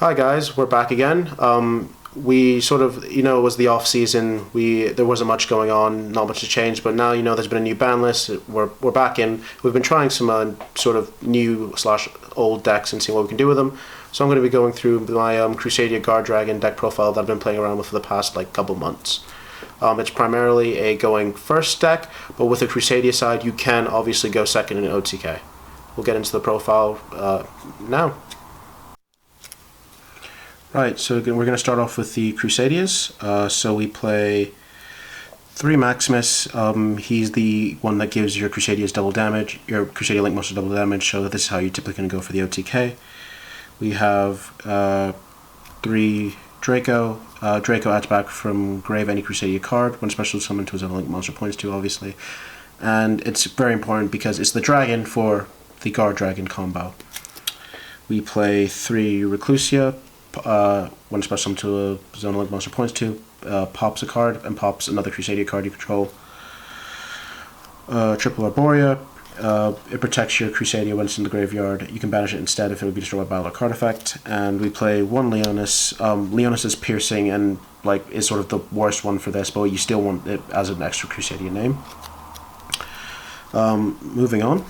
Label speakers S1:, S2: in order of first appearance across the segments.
S1: Hi guys, we're back again. We sort of, it was the off season. There wasn't much going on, not much to change. But now, there's been a new ban list. We're back in. We've been trying some sort of new slash old decks and seeing what we can do with them. So I'm going to be going through my Crusadia Guardragon deck profile that I've been playing around with for the past couple months. It's primarily a going first deck, but with the Crusadia side, you can obviously go second in OTK. We'll get into the profile now. Right, so we're going to start off with the Crusadias. So we play 3 Maximus. He's the one that gives your Crusadias double damage, your Crusadia Link Monster double damage, so this is how you're typically going to go for the OTK. We have 3 Draco. Draco adds back from grave any Crusadia card, one special summon to his own Link Monster points to, obviously. And it's very important because it's the dragon for the Guardragon combo. We play 3 Reclusia. One special summon to a zone Link Monster points to, pops a card and pops another Crusadia card you control. Triple Arborea. It protects your Crusadia when it's in the graveyard. You can banish it instead if it would be destroyed by battle or card effect. And we play 1 Leonis. Leonis is piercing and is sort of the worst one for this, but you still want it as an extra Crusadia name. Moving on,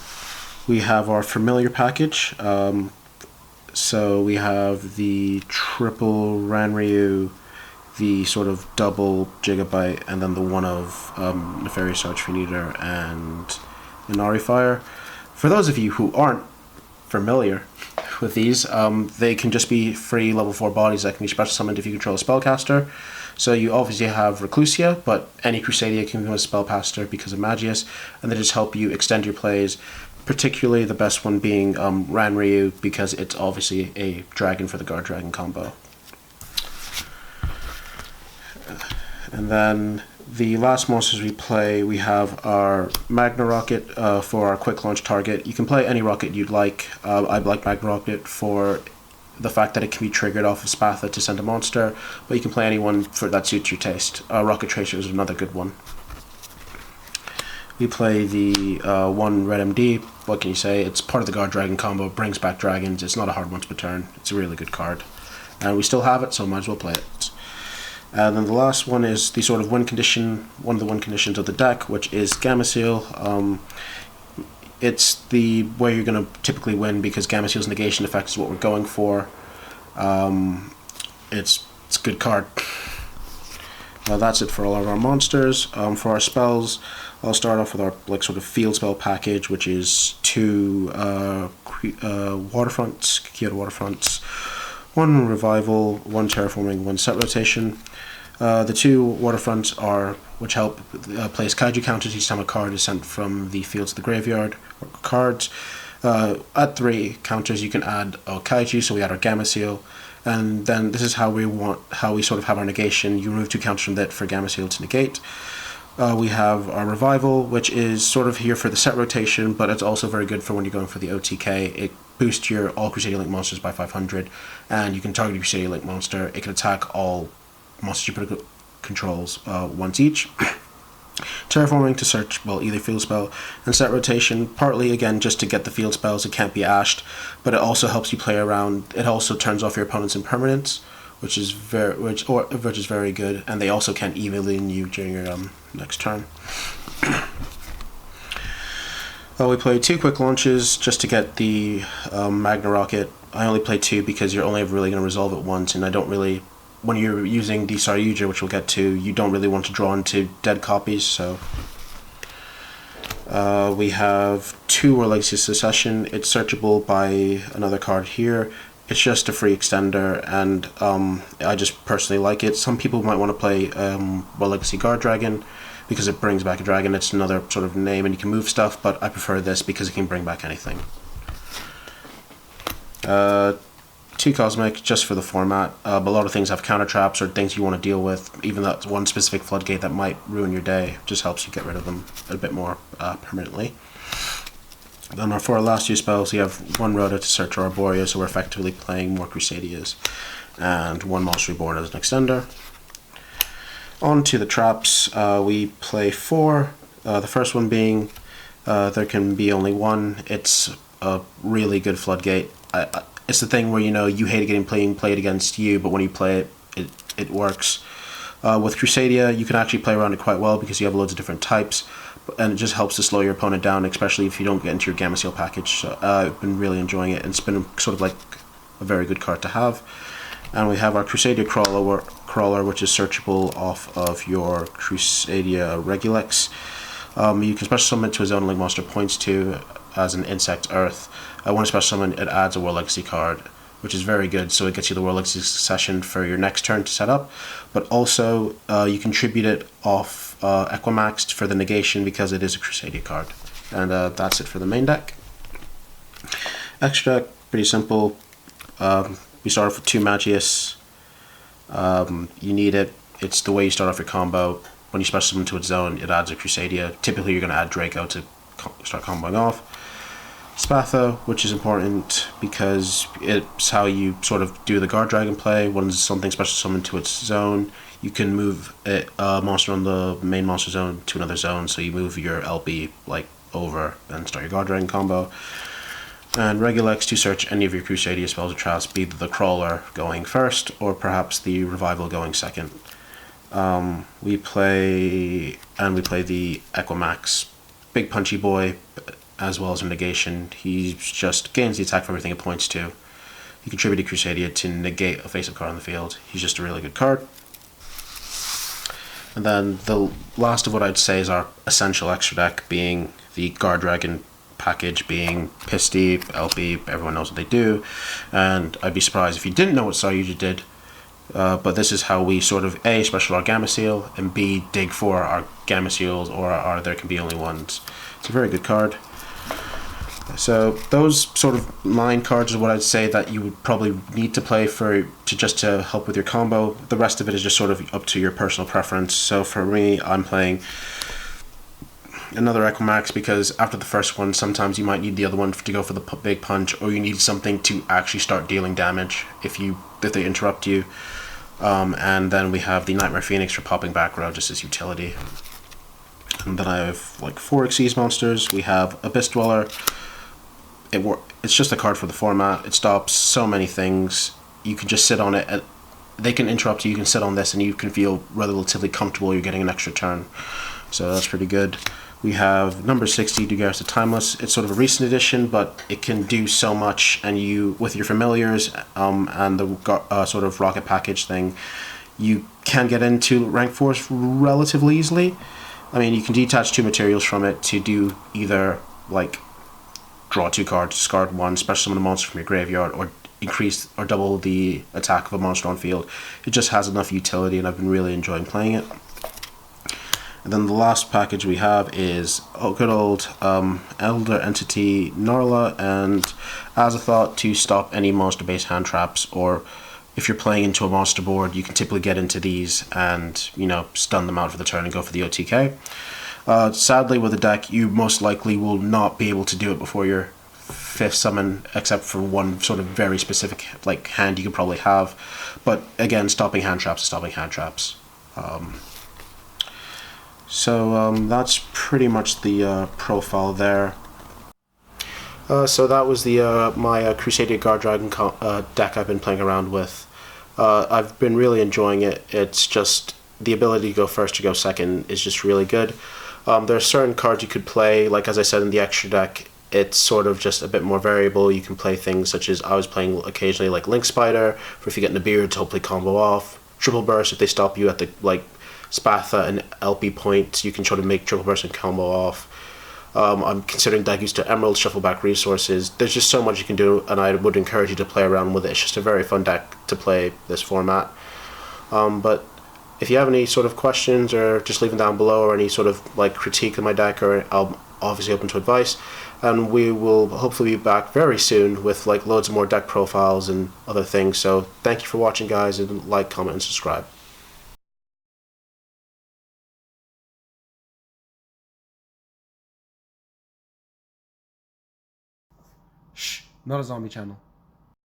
S1: we have our familiar package. So we have the triple Ranryu, the sort of double Gigabyte, and then the one of Nefarious Archfiend and Inari Fire. For those of you who aren't familiar with these, they can just be free level 4 bodies that can be special summoned if you control a spellcaster. So you obviously have Reclusia, but any Crusadia can become a spellcaster because of Magius, and they just help you extend your plays. Particularly the best one being Ranryu, because it's obviously a dragon for the Guardragon combo. And then the last monsters we play, we have our Magna Rocket for our quick launch target. You can play any rocket you'd like. I like Magna Rocket for the fact that it can be triggered off of Spatha to send a monster, but you can play anyone that suits your taste. Rocket Tracer is another good one. We play the 1 Red MD. What can you say? It's part of the Guardragon combo. It brings back dragons. It's not a hard one to return. It's a really good card. And we still have it, so might as well play it. And then the last one is the sort of win condition, one of the win conditions of the deck, which is Gameciel. It's the way you're going to typically win because Gameciel's negation effect is what we're going for. It's a good card. That's it for all of our monsters. For our spells, I'll start off with our sort of field spell package, which is 2 waterfronts, Kyoto waterfronts, 1 revival, 1 terraforming, 1 set rotation. The 2 waterfronts are which help place kaiju counters each time a card is sent from the field to the graveyard or cards. At 3 counters, you can add a kaiju, so we add our Gameciel. And then this is how we sort of have our negation. You remove 2 counters from that for Gameciel to negate. We have our revival, which is sort of here for the set rotation, but it's also very good for when you're going for the OTK. It boosts your all Crusadia Link monsters by 500, and you can target a Crusadia Link monster. It can attack all monsters you controls once each. Terraforming to search, either field spell, and set rotation, partly again just to get the field spells. It can't be ashed, but it also helps you play around. It also turns off your opponent's impermanence, which is very good, and they also can't evilin you during your next turn. We play 2 quick launches just to get the Magna Rocket. I only play 2 because you're only ever really going to resolve it once, and I don't really. When you're using the Saryuja, which we'll get to, you don't really want to draw into dead copies, so. We have 2 War Legacy Succession. It's searchable by another card here. It's just a free extender, and I just personally like it. Some people might want to play War Legacy Guardragon because it brings back a dragon. It's another sort of name, and you can move stuff, but I prefer this because it can bring back anything. 2 Cosmic, just for the format. But a lot of things have counter traps or things you want to deal with. Even that one specific floodgate that might ruin your day just helps you get rid of them a bit more permanently. Then for our last 2 spells, we have 1 Rhoda to search our Arborea, so we're effectively playing more Crusadias, and 1 Monster Reborn as an extender. On to the traps, we play 4. The first one being there can be only 1. It's a really good floodgate. it's the thing where, you know, you hate getting played against you, but when you play it, it works. With Crusadia, you can actually play around it quite well because you have loads of different types, and it just helps to slow your opponent down, especially if you don't get into your Gamma Seal package. So, I've been really enjoying it, and it's been sort of like a very good card to have. And we have our Crusadia Crawler, which is searchable off of your Crusadia Regulex. You can special summon it to a zone link monster points to as an Insect Earth. When a special summon, it adds a World Legacy card, which is very good, so it gets you the World Legacy Succession for your next turn to set up. But also, you contribute it off Equimaxed for the negation because it is a Crusadia card. And that's it for the main deck. Extra deck, pretty simple. We start off with 2 Magius. You need it. It's the way you start off your combo. When you special summon to its zone, it adds a Crusadia. Typically, you're going to add Draco to start comboing off. Spatha, which is important because it's how you sort of do the Guardragon play. When something special summoned to its zone, you can move a monster on the main monster zone to another zone, so you move your LB like over and start your Guardragon combo. And Regulex to search any of your Crusadia spells or traps, be the Crawler going first or perhaps the Revival going second. We play the Equimax, big punchy boy, as well as a negation. He just gains the attack for everything it points to. He contributed Crusadia to negate a face-up card on the field. He's just a really good card. And then the last of what I'd say is our essential extra deck, being the Guardragon package, being Pisty, LP, everyone knows what they do. And I'd be surprised if you didn't know what Sayuja did. But this is how we sort of A, special our Gamma Seal, and B, dig for our Gamma Seals or our There Can Be Only Ones. It's a very good card. So those sort of 9 cards are what I'd say that you would probably need to play just to help with your combo. The rest of it is just sort of up to your personal preference. So for me, I'm playing another Equimax because after the first one, sometimes you might need the other one to go for the big punch, or you need something to actually start dealing damage if they interrupt you. And then we have the Nightmare Phoenix for popping back row just as utility. And then I have like 4 Xyz monsters. We have Abyss Dweller. It's just a card for the format. It stops so many things. You can just sit on it. And they can interrupt you. You can sit on this and you can feel relatively comfortable. You're getting an extra turn. So that's pretty good. We have number 60, Dugaris the Timeless. It's sort of a recent edition, but it can do so much. And you, with your familiars and the sort of rocket package thing, you can get into rank 4s relatively easily. I mean, you can detach 2 materials from it to do either like draw 2 cards, discard 1, special summon a monster from your graveyard, or increase or double the attack of a monster on field. It just has enough utility, and I've been really enjoying playing it. And then the last package we have is good old Elder Entity Narla and Azathoth to stop any monster-based hand traps, or if you're playing into a monster board, you can typically get into these and, you know, stun them out for the turn and go for the OTK. Sadly, with the deck, you most likely will not be able to do it before your 5th summon, except for one sort of very specific like hand you could probably have. But again, stopping hand traps is stopping hand traps. So that's pretty much the profile there. So that was the my Crusadia Guardragon deck I've been playing around with. I've been really enjoying it. It's just the ability to go first or go second is just really good. There are certain cards you could play, like as I said in the extra deck, it's sort of just a bit more variable. You can play things such as, I was playing occasionally like Link Spider, for if you get Nibiru to hopefully combo off, Triple Burst if they stop you at the like Spatha and LP points, you can try to make Triple Burst and combo off. I'm considering Dagus to Emerald, shuffle back resources. There's just so much you can do, and I would encourage you to play around with it. It's just a very fun deck to play this format. But if you have any sort of questions, or just leave them down below, or any sort of like critique of my deck, or I'm obviously open to advice. And we will hopefully be back very soon with like loads of more deck profiles and other things. So thank you for watching, guys, and like, comment, and subscribe. Shh, not a zombie channel.